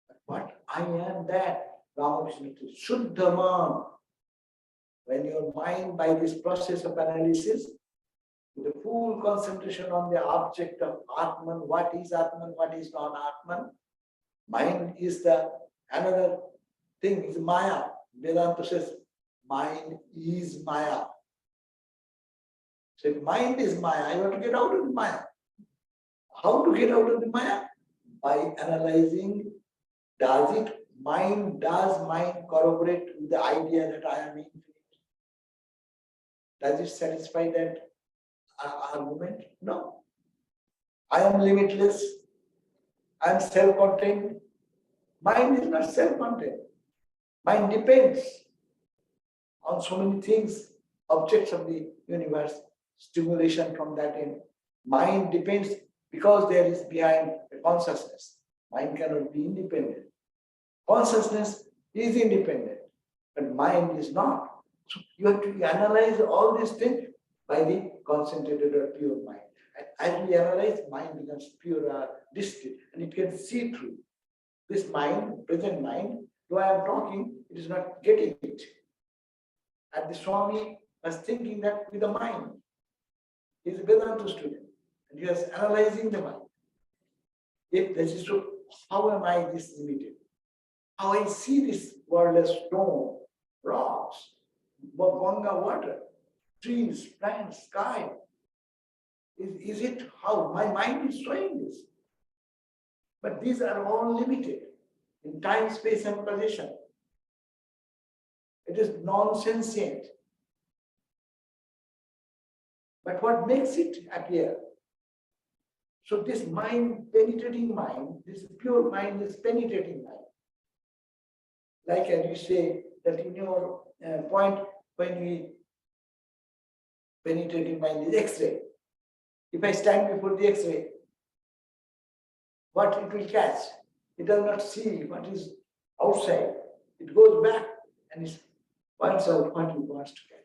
But what I am, that Ramakrishna says, Shuddhama. When your mind, by this process of analysis, with the full full concentration on the object of Atman, what is Atman, what is not Atman. Mind is the another thing, is Maya. Vedanta says, mind is Maya. So if mind is Maya, you have to get out of the Maya. How to get out of the Maya? By analyzing, does mind corroborate with the idea that I am infinite? Does it satisfy that argument? No. I am limitless. I am self-contained. Mind is not self-contained. Mind depends on so many things, objects of the universe, stimulation from that end. Mind depends because there is behind the consciousness. Mind cannot be independent. Consciousness is independent, but mind is not. So you have to analyze all these things by the concentrated or pure mind. And as we analyze, mind becomes pure, distinct, and it can see through. This mind, present mind, though I am talking, it is not getting it. And the Swami was thinking that with the mind. He is a Vedanta student, and he was analyzing the mind. If this is true, how am I this limited? How I see this world as stone, rocks, Ganga water, trees, plants, sky. Is it how? My mind is showing this. But these are all limited in time, space, and position. It is non-sentient. But what makes it appear? So this mind, penetrating mind, this pure mind is penetrating mind. Like as you say, that in your point, when we penetrating mind is X-ray. If I stand before the X-ray, what it will catch? It does not see what is outside. It goes back and it finds out what it wants to catch.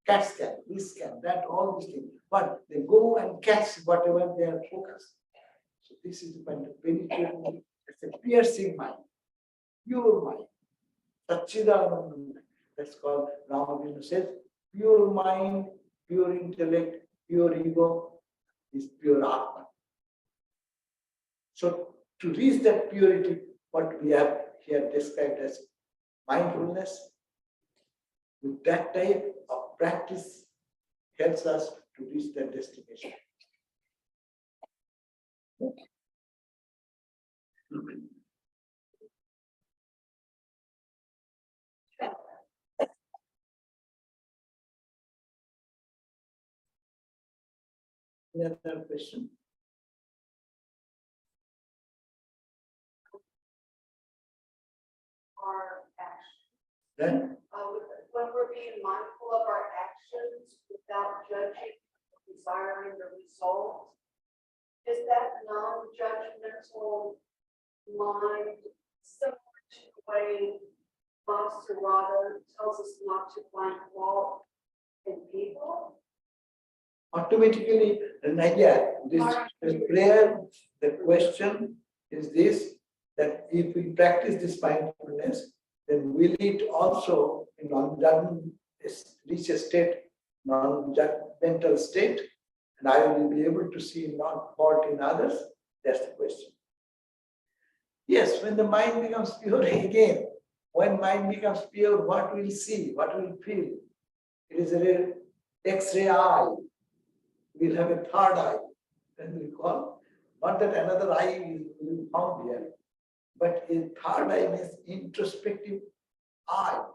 Cat scan, this scan, that, all these things. But they go and catch whatever they are focused. So this is the kind of penetrating, it's a piercing mind, pure mind. Satchidananda mind. That's called, Ramakrishna says, pure mind, pure intellect, pure ego is pure Atman. So to reach that purity, what we have here described as mindfulness, with that type of practice helps us to reach that destination. Any other question? Our actions. Then? When we're being mindful of our actions without judging, desiring the result, is that non-judgmental mind similar to the way Sarvadevananda tells us not to find fault in people? Automatically, and yeah, this prayer, the question is this, that if we practice this mindfulness, then will it also in non-judgment reach a state, non-judgmental state, and I will be able to see not fault in others? That's the question. Yes, when the mind becomes pure again, when mind becomes pure, what will see, what will feel? It is a X-ray eye. We'll have a third eye, and we call, not that another eye will be found here, but a third eye means introspective eye,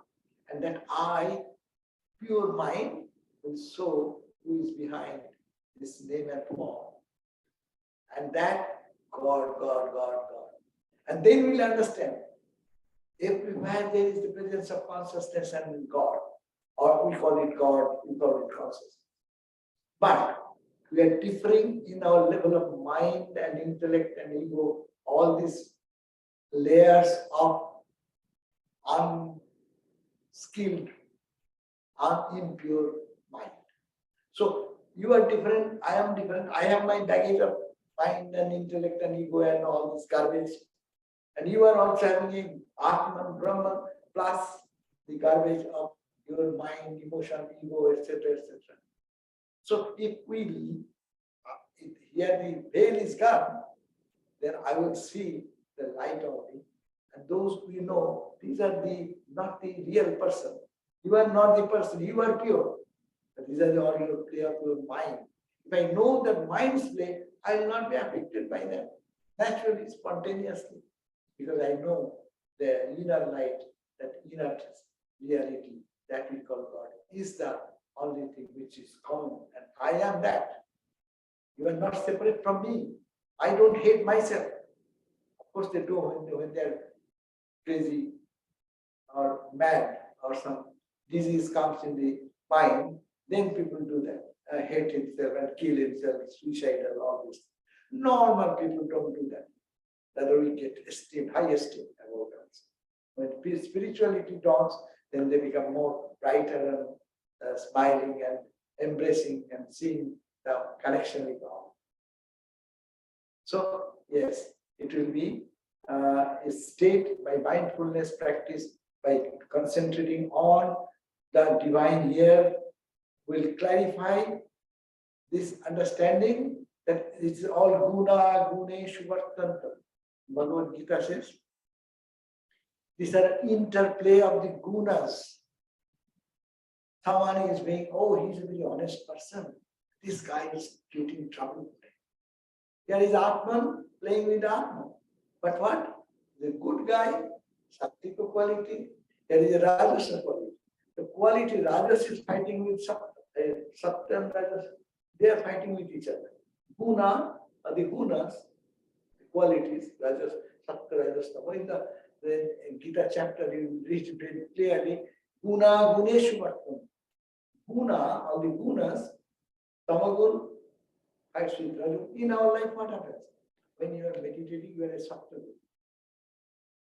and that eye, pure mind, will show who is behind this name and form. And that God, God, God, God. And then we'll understand, everywhere there is the presence of consciousness and God, or we call it God, we call it consciousness. But we are differing in our level of mind and intellect and ego, all these layers of unskilled, unimpure mind. So you are different, I am different, I have my baggage of mind and intellect and ego and all this garbage. And you are also having Atman, Brahman, plus the garbage of your mind, emotion, ego, etc., etc. So if we here the veil is gone, then I will see the light only. And those we know, these are not the real person. You are not the person, you are pure. But these are the all your play of your mind. If I know that mind's play, I will not be affected by them. Naturally, spontaneously. Because I know the inner light, that inner reality that we call God is the only thing which is common. And I am that. You are not separate from me. I don't hate myself. Of course they do when they're crazy or mad or some disease comes in the mind, then people do that. Hate himself and kill himself, suicidal, all this. Normal people don't do that. That we get esteem, high esteem about us. When spirituality dawns, then they become more brighter and smiling and embracing and seeing the connection with God. So, yes, it will be a state by mindfulness practice, by concentrating on the divine here, will clarify this understanding that it's all guna, guneshu vartanta. Bhagavad Gita says, these are interplay of the gunas. Someone is being, oh, he's a very honest person. This guy is getting trouble. There is Atman playing with Atman. But what? The good guy, Sattvika quality, there is a Rajasa quality. The quality, Rajas is fighting with Sattva and Rajas. They are fighting with each other. Guna, are the gunas, the qualities, Rajas, Sattva, Rajas, Tama. In the Gita chapter, you read it very clearly. Guna, guneshu vartam. Guna, all the gunas, Tamagun, fights with Raju. In our life, what happens? When you are meditating, you are a Sattva.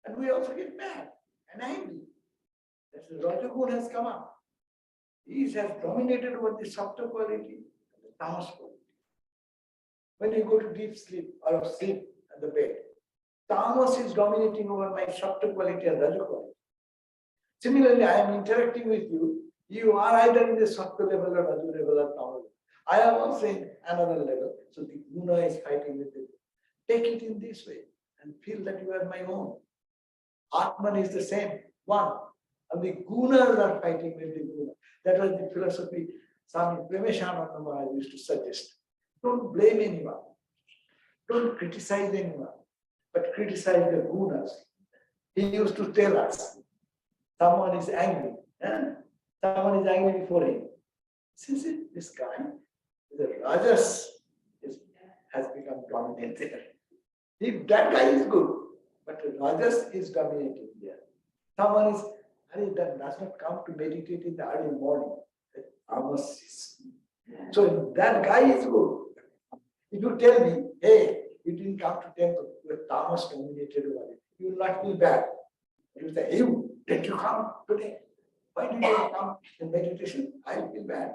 And we also get mad and angry. That's the Rajagun has come up. He has dominated over the Sattva quality and the Tamas quality. When you go to deep sleep or sleep at the bed, Tamas is dominating over my Sattva quality and Raja quality. Similarly, I am interacting with you. You are either in the Sattva level or Raja level or Tamas level. I am also in another level. So the Guna is fighting with it. Take it in this way and feel that you are my own. Atman is the same, one. And the gunas are fighting with the guna. That was the philosophy Swami Sarvadevananda Maharaj used to suggest. Don't blame anyone. Don't criticize anyone, but criticize the gunas. He used to tell us, someone is angry. Someone is angry before him. Since this guy, the Rajas has become dominant there. If that guy is good, but the Rajas is dominating there. Someone is, that does not come to meditate in the early morning. Tamas is. So that guy is good. If you tell me, hey, you didn't come to temple, you are Tamas dominated over it, you will not feel bad. You will say, you, did you come today? Why did you come in meditation? I will feel bad.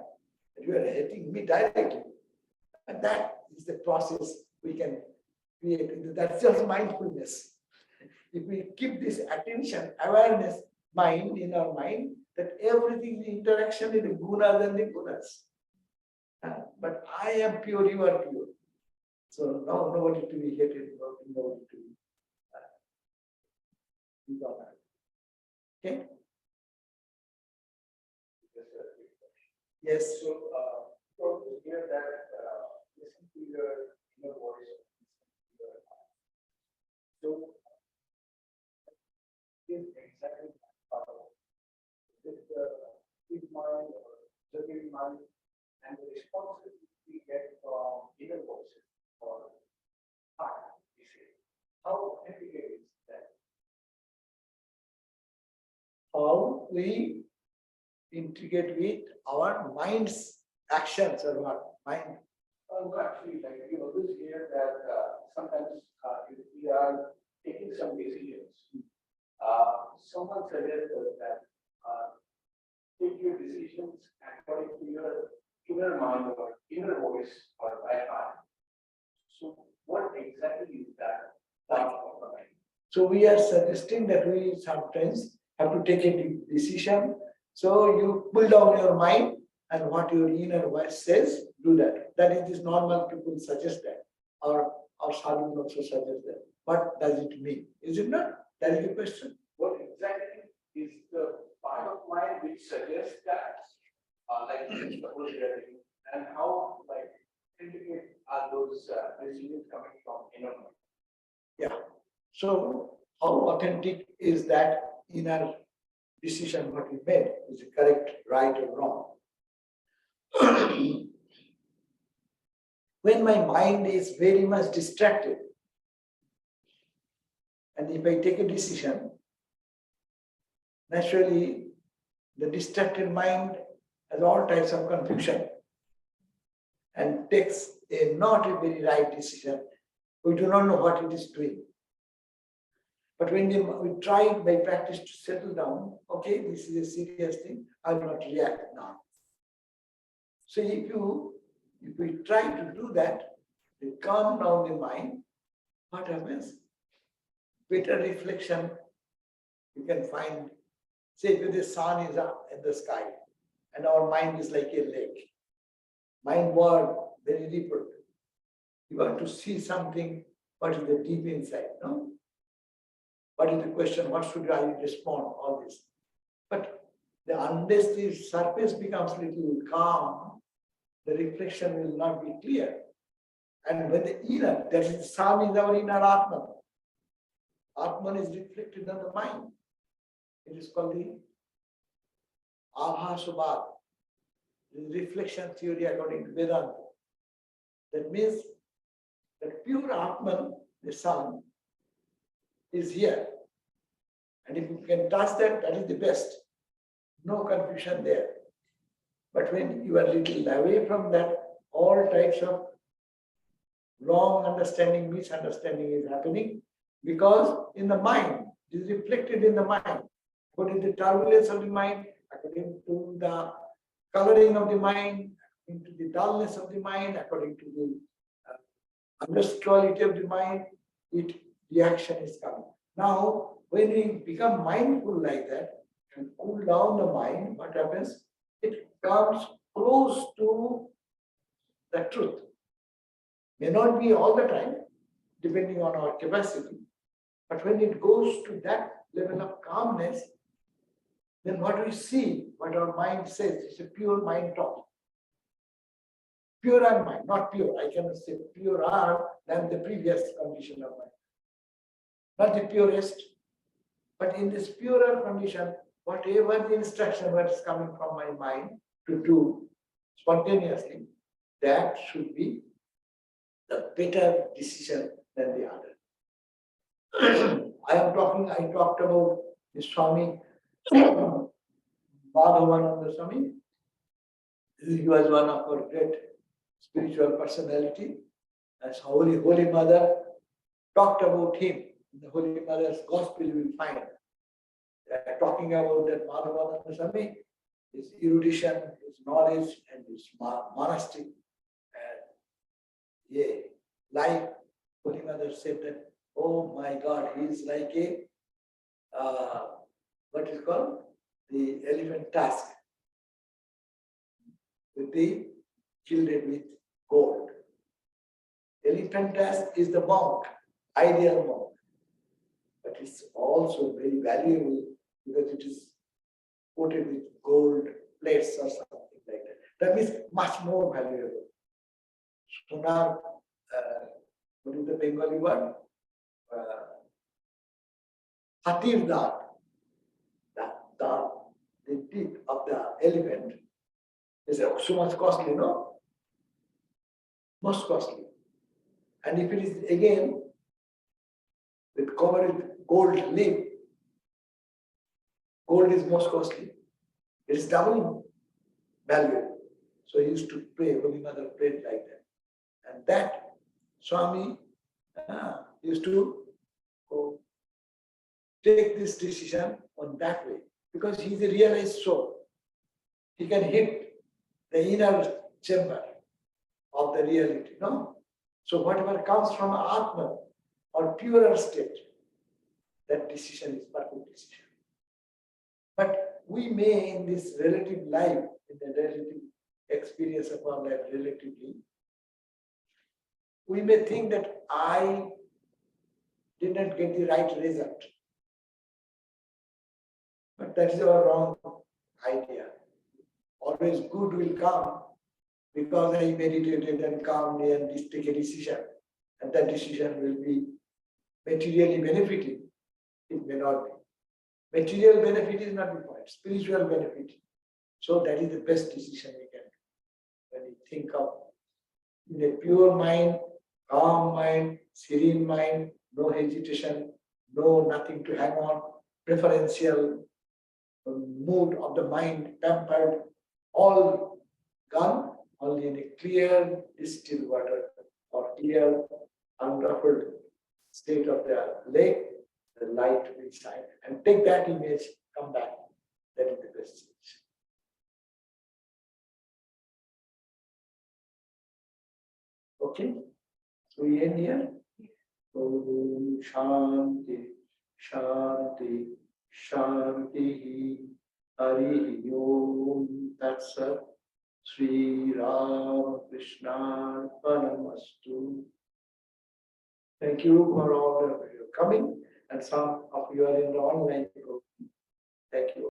You are hating me directly. And that is the process we can create. That's just mindfulness. If we keep this attention, awareness, mind in our mind, that everything is interaction with the gunas and the gunas. But I am pure, you are pure. So no, nobody to be hated, nobody to be bothered. Okay? Yes. So hear that, listen to your inner voice. So, is exactly power. Is the big mind or the big mind, and the responses we get from inner voices or heart, we say. How authenticate is that? How we integrate with our mind's actions or what? Mind. Actually, like we always hear that sometimes if we are taking some decisions, someone suggests us that take your decisions according to your inner mind or inner voice or by heart. So, what exactly is that part of the mind? So we are suggesting that we sometimes have to take a decision. So you pull down your mind and what your inner voice says, do that. That is this normal people suggest that, or sadhus also suggest that. What does it mean? Is it not? That is the question. What exactly is the part of mind which suggests that, like suppose we are doing, and how like indicate are those decisions coming from inner mind? Yeah. So how authentic is that inner decision what we made? Is it correct, right, or wrong? When my mind is very much distracted, and if I take a decision, naturally the distracted mind has all types of confusion and takes a not a very right decision. We do not know what it is doing. But when we try by practice to settle down, okay, this is a serious thing, I will not react now. So if we try to do that, we calm down the mind, what happens? Better reflection you can find. Say if the sun is up in the sky and our mind is like a lake. Mind word very deeper. You want to see something, what is the deep inside, no? What is the question? What should I respond? All this. But unless the surface becomes little calm, the reflection will not be clear. And when the inner, that is the sun is our inner Atman. Atman is reflected on the mind. It is called the Abhasabad, the reflection theory according to Vedanta. That means that pure Atman, the sun, is here. And if you can touch that, that is the best. No confusion there. But when you are little away from that, all types of wrong understanding, misunderstanding is happening because in the mind, it is reflected in the mind. According to the turbulence of the mind, according to the coloring of the mind, according to the dullness of the mind, according to the understood quality of the mind, reaction is coming. Now, when we become mindful like that and cool down the mind, what happens? It comes close to the truth. May not be all the time, depending on our capacity, but when it goes to that level of calmness, then what we see, what our mind says, is a pure mind talk. Purer mind, not pure. I cannot say purer than the previous condition of mind. Not the purest, but in this purer condition, whatever the instruction that is coming from my mind to do spontaneously, that should be the better decision than the other. I talked about the Swami Sarvadevananda Swami. He was one of our great spiritual personality. As Holy Mother talked about him. In the Holy Mother's Gospel, you will find talking about that Madhavananda Swami, his erudition, his knowledge, and his monastic life. Holy Mother said that, oh my God, he is like a, what is called? The elephant tusk, with the gilded with gold. Elephant tusk is the monk, ideal monk. But it's also very valuable because it is coated with gold plates or something like that. That means much more valuable. Sonar, what is the Bengali word? Hatir dad. The teeth of the elephant is so much costly, no? Most costly. And if it is again with covered with gold leaf, gold is most costly. It is double valuable. So he used to pray, Holy Mother prayed like that. And that Swami used to take this decision on that way because he is a realized soul. He can hit the inner chamber of the reality, no? So whatever comes from Atman or purer state, that decision is perfect decision. But we may in this relative life, in the relative experience of our life relatively, we may think that I did not get the right result. But that is our wrong idea. Always good will come because I meditated and calmly and take a decision. And that decision will be materially benefiting. It may not be. Material benefit is not the point, spiritual benefit. So that is the best decision we can do. When you think of in a pure mind, calm mind, serene mind, no hesitation, no nothing to hang on, preferential mood of the mind, pampered, all gone, only in a clear distilled water or clear, unruffled state of the lake, the light will shine. And take that image, come back. That is the best solution. Okay? So we end here. Om Shanti, Shanti, Shanti, Hari Om Tat Sat, Sri Ram Krishna Paramastu. Thank you for all of you coming, and some of you are in the online group. Thank you.